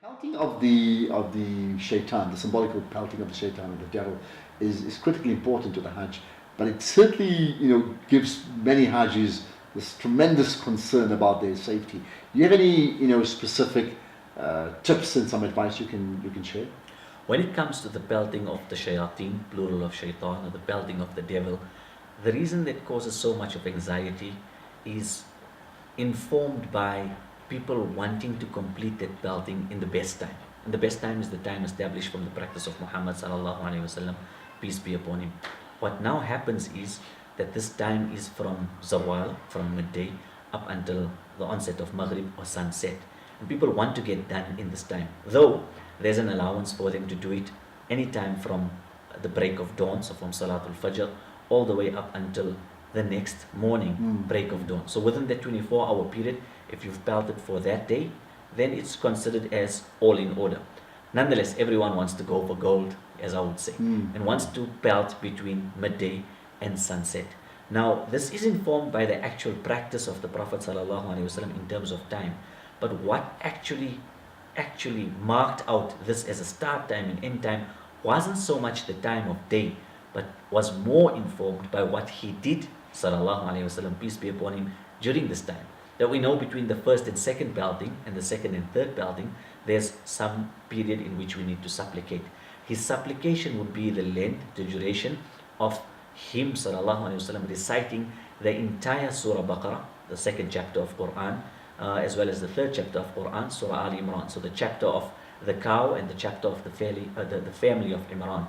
Pelting of the shaitan, the symbolical pelting of the shaitan or the devil, is critically important to the Hajj. But it certainly gives many Hajjis this tremendous concern about their safety. Do you have any specific tips and some advice you can share? When it comes to the pelting of the shayateen, plural of shaitan, or the pelting of the devil, the reason that causes so much of anxiety is informed by people wanting to complete that pelting in the best time. And the best time is the time established from the practice of Muhammad sallallahu alaihi wasallam, peace be upon him. What now happens is that this time is from zawal, from midday, up until the onset of maghrib or sunset. And people want to get done in this time. Though there's an allowance for them to do it anytime from the break of dawn, so from Salatul Fajr, all the way up until the next morning, break of dawn. So within that 24-hour period, if you've pelted for that day, then it's considered as all in order. Nonetheless, everyone wants to go for gold, as I would say, and wants to pelt between midday and sunset. Now, this is informed by the actual practice of the Prophet ﷺ in terms of time. But what actually marked out this as a start time and end time wasn't so much the time of day, but was more informed by what he did, sallallahu alaihi wasallam, peace be upon him, during this time. That we know between the first and second pelting and the second and third pelting, there's some period in which we need to supplicate. His supplication would be the length, the duration of him, sallallahu alaihi wasallam, reciting the entire Surah Baqarah, the second chapter of Quran, as well as the third chapter of Quran, Surah Al Imran. So the chapter of the cow and the chapter of the family of Imran.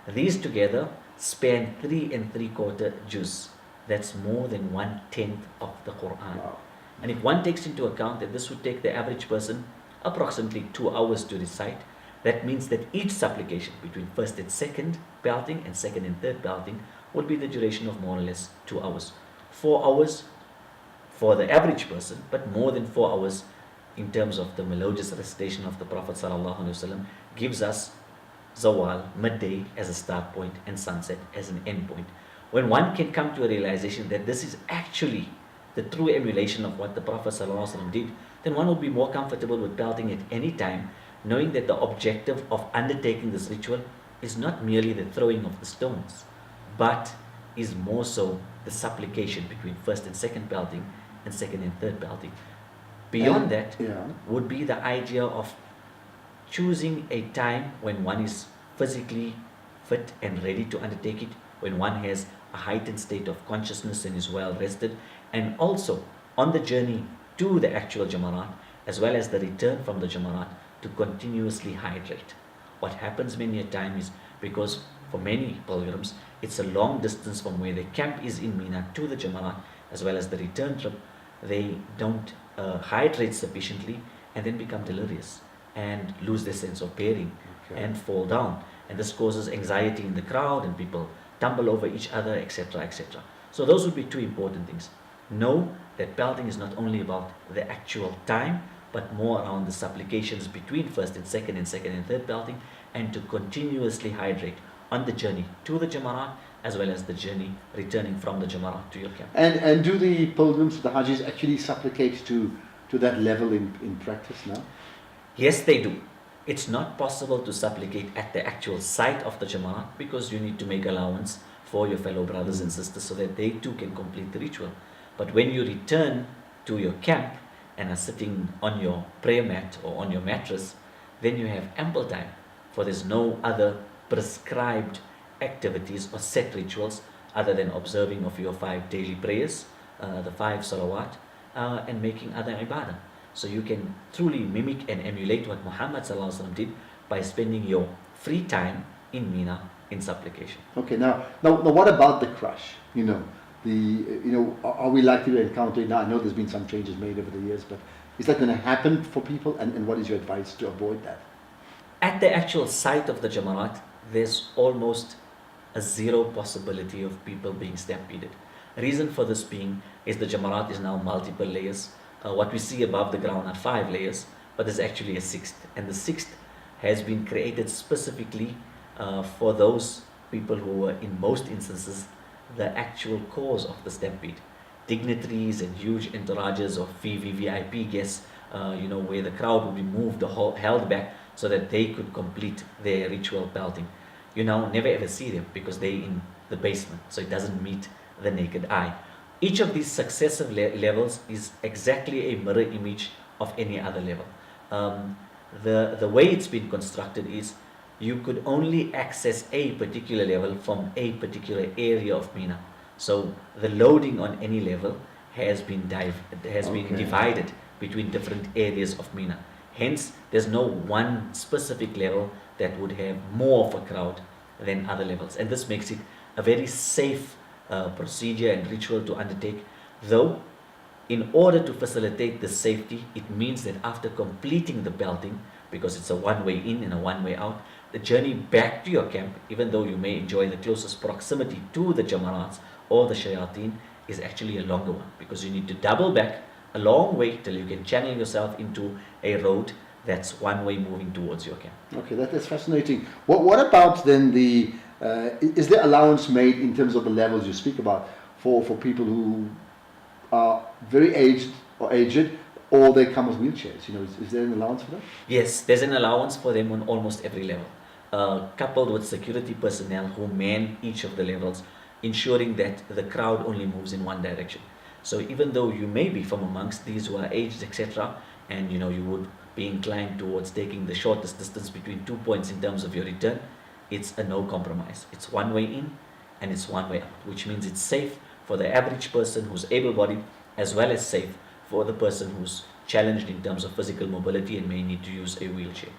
These together span 3 3/4 juz. That's more than 1/10 of the Quran. Wow. And if one takes into account that this would take the average person approximately 2 hours to recite, that means that each supplication between first and second pelting and second and third pelting would be the duration of more or less 2 hours. 4 hours for the average person, but more than 4 hours in terms of the melodious recitation of the Prophet ﷺ gives us zawal, midday, as a start point and sunset as an end point. When one can come to a realization that this is actually the true emulation of what the Prophet ﷺ did, then one would be more comfortable with pelting at any time, knowing that the objective of undertaking this ritual is not merely the throwing of the stones, but is more so the supplication between first and second pelting and second and third pelting. Beyond that would be the idea of choosing a time when one is physically fit and ready to undertake it, when one has a heightened state of consciousness and is well rested, and also on the journey to the actual Jamarat, as well as the return from the Jamarat, to continuously hydrate. What happens many a time is, because for many pilgrims, it's a long distance from where the camp is in Mina to the Jamarat, as well as the return trip, they don't hydrate sufficiently and then become delirious and lose their sense of bearing and fall down. And this causes anxiety in the crowd and people tumble over each other, etc., etc. So those would be two important things. Know that pelting is not only about the actual time, but more around the supplications between first and second and third pelting, and to continuously hydrate on the journey to the Jamarat, as well as the journey returning from the Jamarat to your camp. And do the pilgrims, the Hajjis, actually supplicate to that level in practice now? Yes, they do. It's not possible to supplicate at the actual site of the Jamarat, because you need to make allowance for your fellow brothers and sisters so that they too can complete the ritual. But when you return to your camp and are sitting on your prayer mat or on your mattress, then you have ample time, for there's no other prescribed activities or set rituals other than observing of your 5 daily prayers, the 5 salawat, and making other ibadah. So you can truly mimic and emulate what Muhammad ﷺ did by spending your free time in Mina in supplication. Okay, now what about the crush? Are we likely to encounter it now? I know there's been some changes made over the years, but is that going to happen for people? And what is your advice to avoid that? At the actual site of the Jamarat, there's almost a zero possibility of people being stampeded. Reason for this being is the Jamarat is now multiple layers. What we see above the ground are 5 layers, but there's actually a 6th. And the 6th has been created specifically for those people who were, in most instances, the actual cause of the stampede. Dignitaries and huge entourages of VVVIP guests where the crowd would be moved or held back so that they could complete their ritual pelting. You now never ever see them because they're in the basement, so it doesn't meet the naked eye. Each of these successive levels is exactly a mirror image of any other level. Um, the way it's been constructed is you could only access a particular level from a particular area of Mina. So the loading on any level has been been Okay. divided between different areas of Mina. Hence, there's no one specific level that would have more of a crowd than other levels, and this makes it a very safe procedure and ritual to undertake. Though, in order to facilitate the safety, it means that after completing the pelting, because it's a one way in and a one way out, the journey back to your camp, even though you may enjoy the closest proximity to the Jamarats or the Shayateen, is actually a longer one because you need to double back a long way till you can channel yourself into a road that's one way moving towards your camp. Okay, that's fascinating. What about then the, is there allowance made in terms of the levels you speak about for people who are very aged, or they come with wheelchairs? Is there an allowance for that? Yes, there's an allowance for them on almost every level, coupled with security personnel who man each of the levels, ensuring that the crowd only moves in one direction. So even though you may be from amongst these who are aged, etc., and you would be inclined towards taking the shortest distance between 2 points in terms of your return, it's a no compromise. It's one way in and it's one way out, which means it's safe for the average person who's able-bodied, as well as safe for the person who's challenged in terms of physical mobility and may need to use a wheelchair.